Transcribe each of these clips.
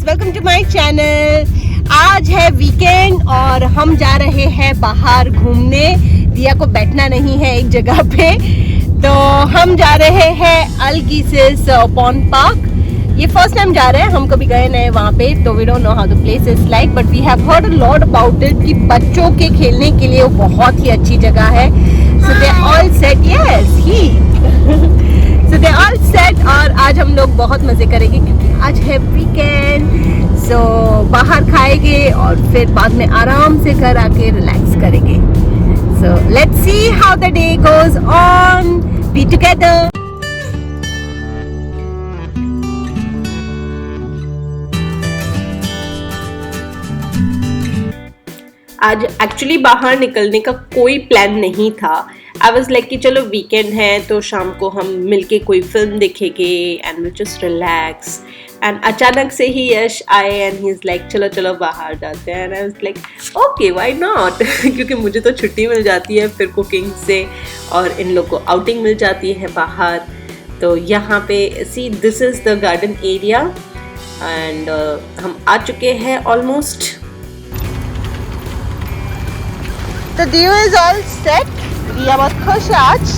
Welcome to my channel. आज है weekend और हम जा रहे हैं बाहर घूमने। दिया को बैठना नहीं है एक जगह पे, तो हम जा रहे हैं अल्गिसिस पॉन्ड पार्क। ये फर्स्ट टाइम जा रहे हैं, हम कभी गए नहीं वहाँ पे, तो we don't know how the place is like, but we have heard a lot about it कि बच्चों के खेलने के लिए वो बहुत ही अच्छी जगह है। So they all said yes he So they all set, और आज हम लोग बहुत मजे करेंगे क्योंकि आज है वीकेंड। सो बाहर खाएंगे और फिर बाद में आराम से घर आके रिलैक्स करेंगे। So let's see how the day goes on, be together. आज एक्चुअली बाहर निकलने का कोई प्लान नहीं था। आई वॉज लाइक कि चलो वीकेंड है तो शाम को हम मिलके कोई फिल्म देखेंगे and will just relax. And अचानक से ही यश आए एंड ही इज लाइक चलो चलो बाहर जाते हैं। And I was like okay why not क्योंकि मुझे तो छुट्टी मिल जाती है फिर कुकिंग से और इन लोग को आउटिंग मिल जाती है बाहर। तो यहाँ पे see this is the garden area and हम आ चुके हैं ऑलमोस्ट। तो दियो इज ऑल सेट। दिया बहुत खुश है आज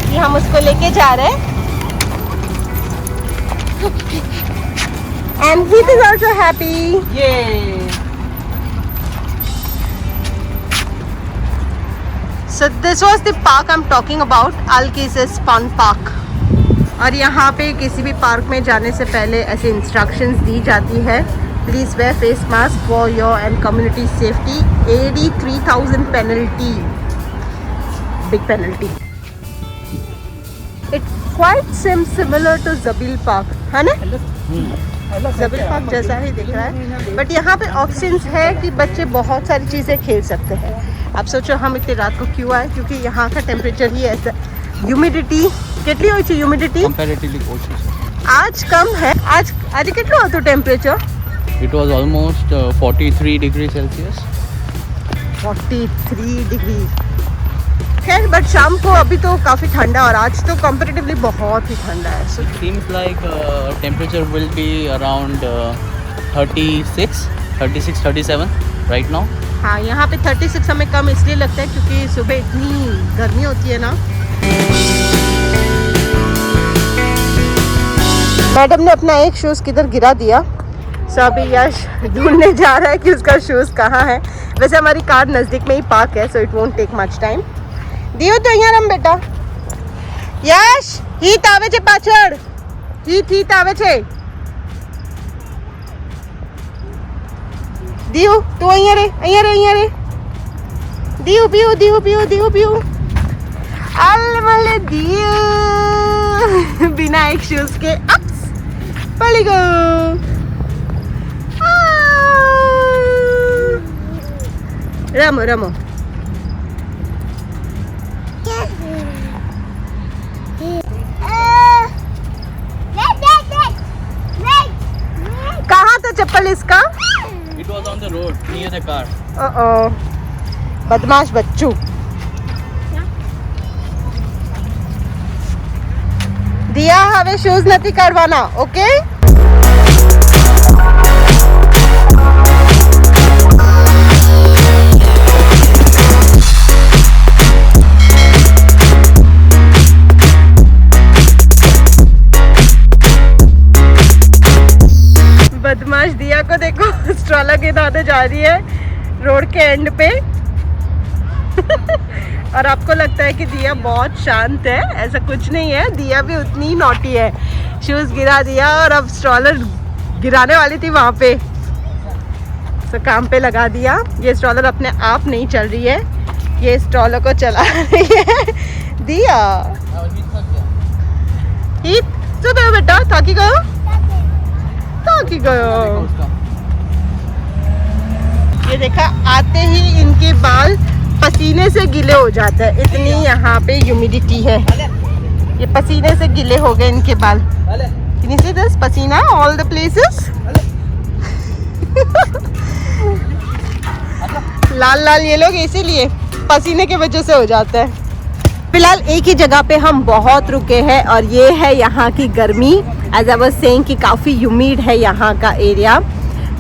कि हम उसको लेके जा रहे हैं। And he is also happy. Yay! So this was the park I'm talking about, Algisis Pond Park. और यहाँ पे किसी भी पार्क में जाने से पहले ऐसे इंस्ट्रक्शंस दी जाती है। Please wear face mask for your and community safety. AD 3000 penalty. Big penalty. It quite seems similar to Zabil Park, है ना? ज़बील पार्क जैसा ही दिख रहा है, बट यहाँ पे ऑप्शंस है कि बच्चे बहुत सारी चीज़ें खेल सकते हैं। आप सोचो हम इतनी रात को क्यों आए, क्योंकि यहाँ का टेम्परेचर ही ऐसा। ह्यूमिडिटी कितनी होती है? ह्यूमिडिटी कंपैरेटिवली आज कम है। आज कितना होता है temperature? It was almost 43 degrees Celsius. 43 degree. खैर बट शाम को अभी तो काफ़ी ठंडा और आज तो कंपैरेटिवली बहुत ही ठंडा है। So it seems like temperature will be around 36, 37 right now. हाँ यहाँ पे 36 हमें कम इसलिए लगता है क्योंकि सुबह इतनी गर्मी होती है ना। मैडम ने अपना एक शूज़ किधर गिरा दिया। सो अभी यश ढूंढने जा रहा है कि उसका शूज़ कहाँ है। वैसे हमारी कार नज़दीक में ही पार्क है, so it won't take much time. दियो तो यहाँ रम बेटा। यश हीत आवे छे पाछળ, हीत आवे छे। दियो तू અહીંયા रे। दियो पीऊ अलमले दियो बिना एक शूज के अप्स पड़ी गो। रमो कहाँ था चप्पल इसका? It was on the road near the car. बदमाश बच्चू। दिया हमें शूज नहीं करवाना, ओके? बदमाश दिया को देखो स्ट्रॉलर के दादे जा रही है रोड के एंड पे और आपको लगता है कि दिया बहुत शांत है, ऐसा कुछ नहीं है। दिया भी उतनी ही नॉटी है। शूज़ गिरा दिया और अब स्ट्रॉलर गिराने वाली थी वहाँ पे, तो काम पे लगा दिया। ये स्ट्रॉलर अपने आप नहीं चल रही है, ये स्ट्रॉलर को चला रही है दिया। सुबह बेटा थाकी गयो। ये देखा आते ही इनके बाल पसीने से गीले हो जाते हैं, इतनी यहाँ पे ह्यूमिडिटी है। ये पसीने से गीले हो गए इनके बाल। Can you see this? पसीना all the places. लाल ये लोग इसीलिए पसीने की वजह से हो जाता है। फिलहाल एक ही जगह पे हम बहुत रुके हैं और ये है यहाँ की गर्मी। एज आई वाज सेइंग कि काफ़ी ह्यूमिड है यहाँ का एरिया।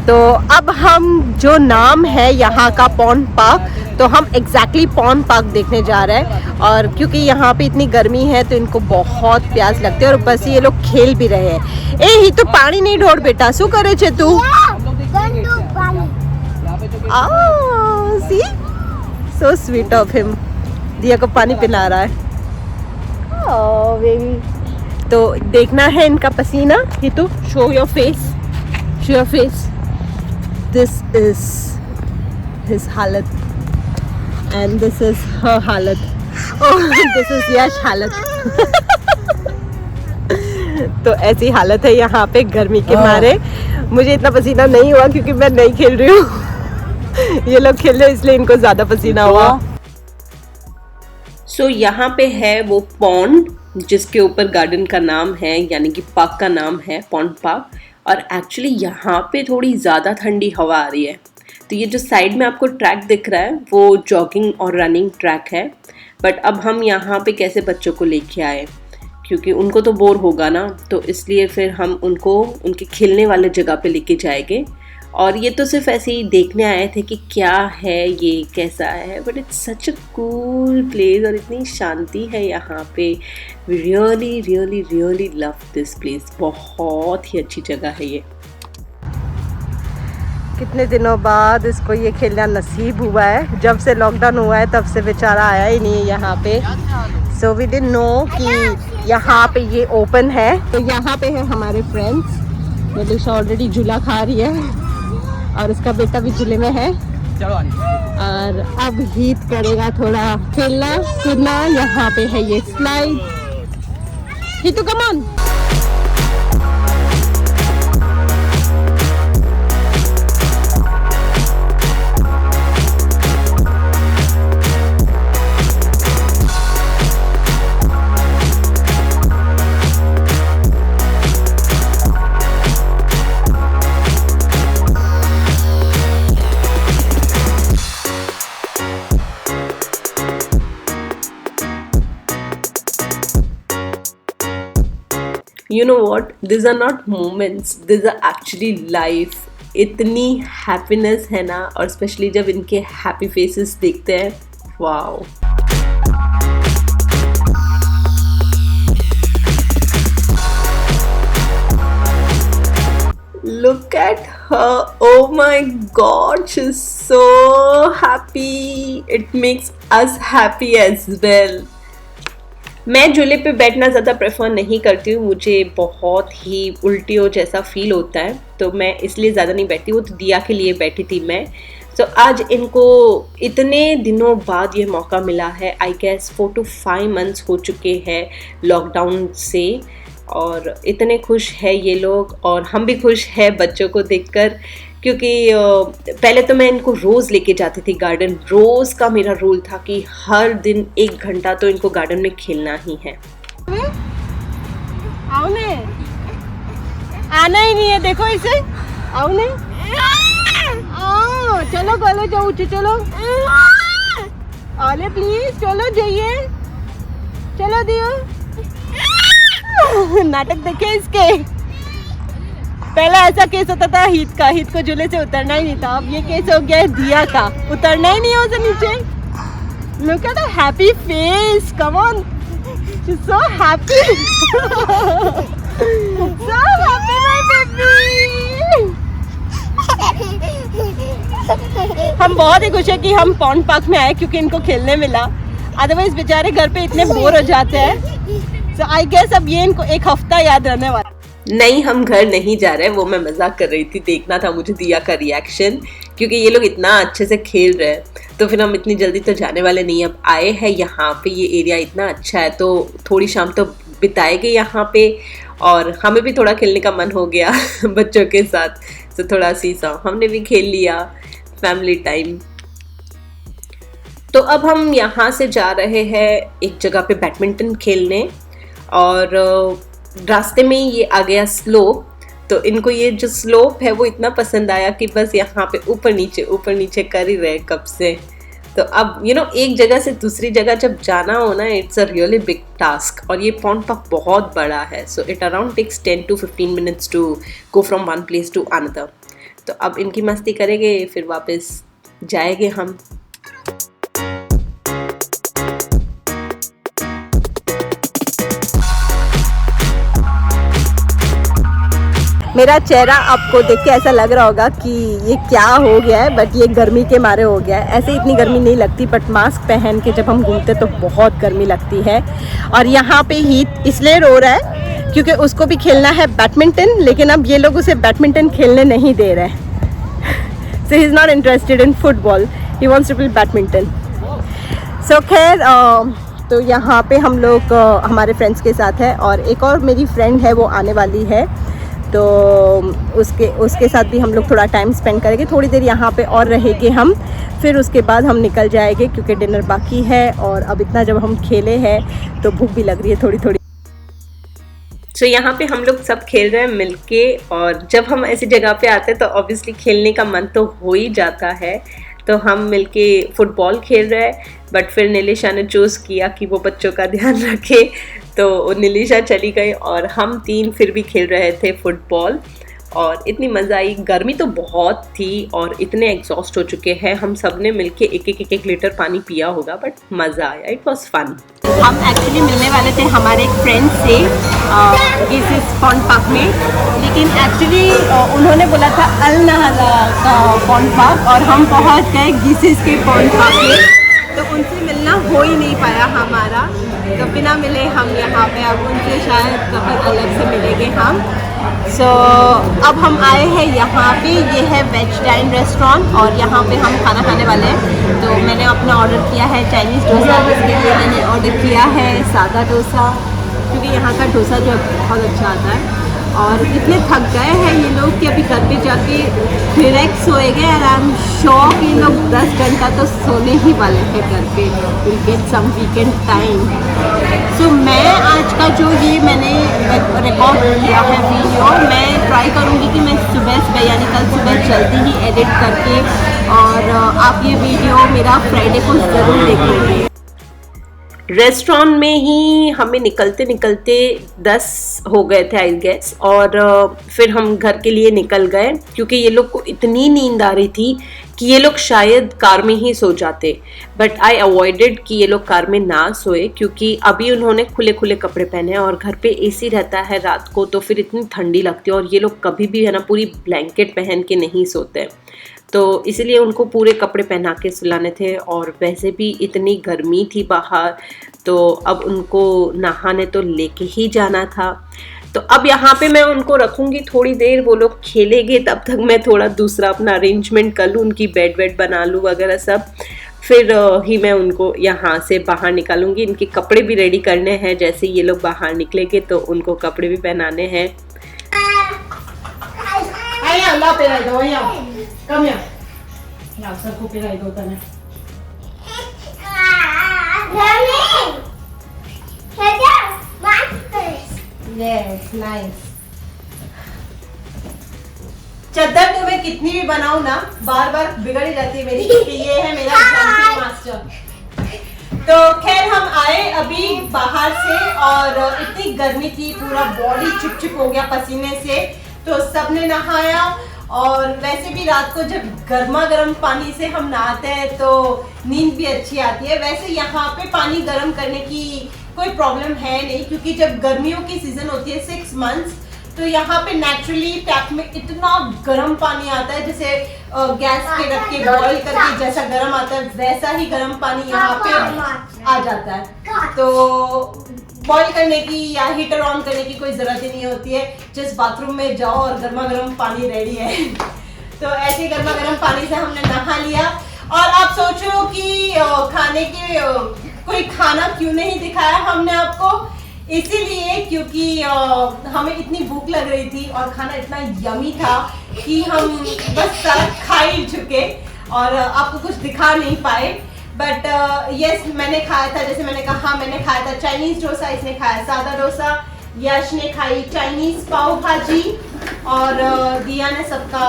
तो अब हम जो नाम है यहाँ का पॉन्ड पार्क, तो हम एग्जैक्टली पॉन्ड पार्क देखने जा रहे हैं। और क्योंकि यहाँ पे इतनी गर्मी है तो इनको बहुत प्यास लगती है और ऊपर से ये लोग खेल भी रहे हैं। ए ही तो पानी नहीं ढोड़ बेटा, शू करे छे तू? सी सो स्वीट ऑफ हिम। दिया को पानी पिला रहा है। ओह बेबी। तो देखना है इनका पसीना। ये तो show your face, show your face. This is his हालत and this is her हालत। Oh, this is यश हालत। तो ऐसी हालत है यहाँ पे गर्मी के मारे। मुझे इतना पसीना नहीं हुआ क्योंकि मैं नहीं खेल रही हूँ। ये लोग खेल रहे हैं इसलिए इनको ज़्यादा पसीना हुआ। सो यहाँ पे है वो पॉन्ड जिसके ऊपर गार्डन का नाम है, यानी कि पार्क का नाम है पॉन्ड पार्क। और एक्चुअली यहाँ पे थोड़ी ज़्यादा ठंडी हवा आ रही है। तो ये जो साइड में आपको ट्रैक दिख रहा है वो जॉगिंग और रनिंग ट्रैक है। बट अब हम यहाँ पे कैसे बच्चों को लेके आए, क्योंकि उनको तो बोर होगा ना, तो इसलिए फिर हम उनको उनके खेलने वाले जगह पे लेके जाएंगे। और ये तो सिर्फ ऐसे ही देखने आए थे कि क्या है ये, कैसा है, but it's such a cool place और इतनी शांति है यहाँ पे। We really really really love this place. बहुत ही अच्छी जगह है ये। कितने दिनों बाद इसको ये खेलना नसीब हुआ है। जब से लॉकडाउन हुआ है तब से बेचारा आया ही नहीं है यहाँ पे। सो वी डिडंट नो कि यहाँ पे ये ओपन है। तो यहाँ पे है हमारे फ्रेंड्स। निलिशा ऑलरेडी झूला खा रही है और उसका बेटा भी झूले में है। और अब हीट करेगा थोड़ा खेलना कूदना। यहाँ पे है ये स्लाइड। हितू come on. You know what? These are not moments. These are actually life. इतनी happiness है ना, और स्पेशली जब इनके happy faces देखते हैं। Wow. Look at her. Oh my God, she's so happy. It makes us happy as well. मैं झूले पे बैठना ज़्यादा प्रेफर नहीं करती हूँ। मुझे बहुत ही उल्टियों जैसा फील होता है, तो मैं इसलिए ज़्यादा नहीं बैठती। वो तो दिया के लिए बैठी थी मैं। तो आज इनको इतने दिनों बाद ये मौका मिला है। आई गेस 4 to 5 months हो चुके हैं लॉकडाउन से, और इतने खुश है ये लोग। और हम भी खुश हैं बच्चों को देखकर, क्योंकि पहले तो मैं इनको रोज़ लेके जाती थी गार्डन। रोज़ का मेरा रूल था कि हर दिन 1 घंटा तो इनको गार्डन में खेलना ही है। आओ ने, आना ही नहीं है, देखो इसे। आओ ने, आओ, चलो बोलो जाओ, चलो आले प्लीज, चलो जाइए, चलो दियो। नाटक देखे इसके। पहले ऐसा केस होता था हीत का, हीत को झूले से उतरना ही नहीं था। अब ये केस हो गया है दिया का, उतरना ही नहीं है उसे नीचे। Look at the happy face, come on, she is so happy, so happy my baby. हम बहुत ही खुश है कि हम पॉन्ड पार्क में आए, क्योंकि इनको खेलने मिला। अदरवाइज बेचारे घर पे इतने बोर हो जाते हैं। सो आई गेस अब ये इनको 1 हफ्ता याद रहने वाला। नहीं, हम घर नहीं जा रहे, वो मैं मजाक कर रही थी। देखना था मुझे दिया का रिएक्शन, क्योंकि ये लोग इतना अच्छे से खेल रहे हैं। तो फिर हम इतनी जल्दी तो जाने वाले नहीं। अब आए हैं यहाँ पे, ये एरिया इतना अच्छा है, तो थोड़ी शाम तो बिताएंगे यहाँ पे। और हमें भी थोड़ा खेलने का मन हो गया बच्चों के साथ, तो थोड़ा सीसा हमने भी खेल लिया, फैमिली टाइम। तो अब हम यहाँ से जा रहे हैं एक जगह पे बैडमिंटन खेलने। और रास्ते में ही ये आ गया स्लोप। तो इनको ये जो स्लोप है वो इतना पसंद आया कि बस यहाँ पे ऊपर नीचे कर ही रहे कब से। तो अब एक जगह से दूसरी जगह जब जाना हो ना, it's a really big task. और ये पॉन्ड पार्क बहुत बड़ा है, so it around takes 10 to 15 minutes to go from one place to another. तो अब इनकी मस्ती करेंगे, फिर वापस जाएंगे हम। मेरा चेहरा आपको देख के ऐसा लग रहा होगा कि ये क्या हो गया है, बट ये गर्मी के मारे हो गया है। ऐसे इतनी गर्मी नहीं लगती, बट मास्क पहन के जब हम घूमते तो बहुत गर्मी लगती है। और यहाँ पे हीत इसलिए रो रहा है क्योंकि उसको भी खेलना है बैडमिंटन, लेकिन अब ये लोग उसे बैडमिंटन खेलने नहीं दे रहे। So he is not interested in football, he wants to play badminton. So खैर, तो यहाँ पे हम लोग हमारे फ्रेंड्स के साथ है, और एक और मेरी फ्रेंड है वो आने वाली है, तो उसके साथ भी हम लोग थोड़ा टाइम स्पेंड करेंगे। थोड़ी देर यहाँ पे और रहेंगे हम, फिर उसके बाद हम निकल जाएंगे क्योंकि डिनर बाकी है। और अब इतना जब हम खेले हैं तो भूख भी लग रही है थोड़ी थोड़ी। तो यहाँ पे हम लोग सब खेल रहे हैं मिलके, और जब हम ऐसी जगह पे आते हैं तो ऑब्वियसली खेलने का मन तो हो ही जाता है। तो हम मिलके फुटबॉल खेल रहे हैं, बट फिर नीलिशा ने चूज़ किया कि वो बच्चों का ध्यान रखे, तो नीलिशा चली गई और हम तीन फिर भी खेल रहे थे फुटबॉल। और इतनी मज़ा आई। गर्मी तो बहुत थी और इतने एग्जॉस्ट हो चुके हैं, हम सब ने मिलके एक लीटर पानी पिया होगा, बट मज़ा आया। It was fun. हम एक्चुअली मिलने वाले थे हमारे एक फ्रेंड से इस पॉन्ड पार्क में, लेकिन एक्चुअली उन्होंने बोला था अल नहला का पॉन्ड पार्क, और हम पहुंच गए गिसिस के पॉन्ड पार्क में। तो उनसे मिलना हो ही नहीं पाया हमारा, तो बिना मिले हम यहाँ पे, अब उनसे शायद कभी अलग से मिलेंगे हम। सो अब हम आए हैं यहाँ पे, ये है वेज डाइन रेस्टोरेंट, और यहाँ पे हम खाना खाने वाले हैं। तो मैंने अपना ऑर्डर किया है चाइनीज़ डोसा, जिसके लिए मैंने ऑर्डर किया है सादा डोसा, क्योंकि यहाँ का डोसा जो है बहुत अच्छा आता है। और इतने थक गए हैं ये लोग कि अभी घर पे जाके रिलैक्स सोएंगे, और आई एम श्योर कि लोग 10 घंटा तो सोने ही वाले हैं घर पे। Will get some weekend time. So मैं आज का जो ये मैंने रिकॉर्ड किया है वीडियो, मैं ट्राई करूँगी कि मैं सुबह यानी कल सुबह जल्दी ही एडिट करके, और आप ये वीडियो मेरा फ्राइडे को ज़रूर देखेंगे। रेस्टोरेंट में ही हमें निकलते निकलते 10 हो गए थे आई गेस, और फिर हम घर के लिए निकल गए क्योंकि ये लोग को इतनी नींद आ रही थी कि ये लोग शायद कार में ही सो जाते। बट आई अवॉइडेड कि ये लोग कार में ना सोए, क्योंकि अभी उन्होंने खुले खुले कपड़े पहने हैं और घर पे एसी रहता है रात को, तो फिर इतनी ठंडी लगती है, और ये लोग कभी भी है ना पूरी ब्लैंकेट पहन के नहीं सोते। तो इसलिए उनको पूरे कपड़े पहना के सुलाने थे, और वैसे भी इतनी गर्मी थी बाहर, तो अब उनको नहाने तो लेके ही जाना था। तो अब यहाँ पे मैं उनको रखूँगी थोड़ी देर, वो लोग खेलेंगे, तब तक मैं थोड़ा दूसरा अपना अरेंजमेंट कर लूँ, उनकी बेड वेड बना लूँ वगैरह सब, फिर ही मैं उनको यहाँ से बाहर निकालूंगी। इनके कपड़े भी रेडी करने हैं, जैसे ये लोग बाहर निकलेंगे तो उनको कपड़े भी पहनाने हैं। Yes, nice. चद्दर तो मैं कितनी भी बनाऊं ना, बार बार बिगड़ ही जाती है मेरी, क्योंकि ये है मेरा जंपिंग मास्टर। तो खैर हम आए अभी बाहर से, और इतनी गर्मी थी, पूरा बॉडी चिपचिप हो गया पसीने से, तो सबने नहाया। और वैसे भी रात को जब गर्मा गर्म पानी से हम नहाते हैं तो नींद भी अच्छी आती है। वैसे यहाँ पे पानी गर्म करने की कोई प्रॉब्लम है नहीं, क्योंकि जब गर्मियों की सीजन होती है 6 मंथ्स, तो यहाँ पे नेचुरली टैप में इतना गर्म पानी आता है, जैसे गैस के रख के बॉईल करके जैसा गर्म आता है वैसा ही गर्म पानी यहाँ पे आ जाता है। तो बॉईल करने की या हीटर ऑन करने की कोई ज़रूरत ही नहीं होती है, जिस बाथरूम में जाओ और गर्मा गर्म पानी रेडी है। तो ऐसे गर्मा गर्म पानी से हमने नहा लिया। और आप सोच रहे हो कि खाने की कोई खाना क्यों नहीं दिखाया हमने आपको, इसीलिए क्योंकि हमें इतनी भूख लग रही थी और खाना इतना यमी था कि हम बस सारा खा ही चुके और आपको कुछ दिखा नहीं पाए। बट यस, मैंने खाया था, जैसे मैंने कहा, मैंने खाया था चाइनीज़ डोसा, इसने खाया सादा डोसा, यश ने खाई चाइनीज़ पाव भाजी, और दिया ने सबका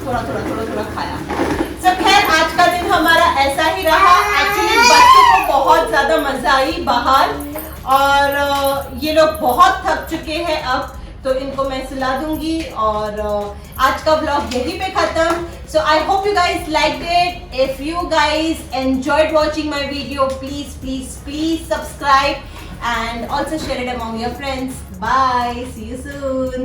थोड़ा थोड़ा खाया। सब खैर आज का दिन दिन हमारा ऐसा ही रहा। एक्चुअली बच्चों को बहुत ज्यादा मजा आई बाहर, और ये लोग बहुत थक चुके हैं अब, तो इनको मैं सुला दूंगी। और आज का व्लॉग यहीं पे खत्म। So I hope you guys like it. If you guys enjoyed watching my video, please please please subscribe and also share it among your friends. Bye, see you soon.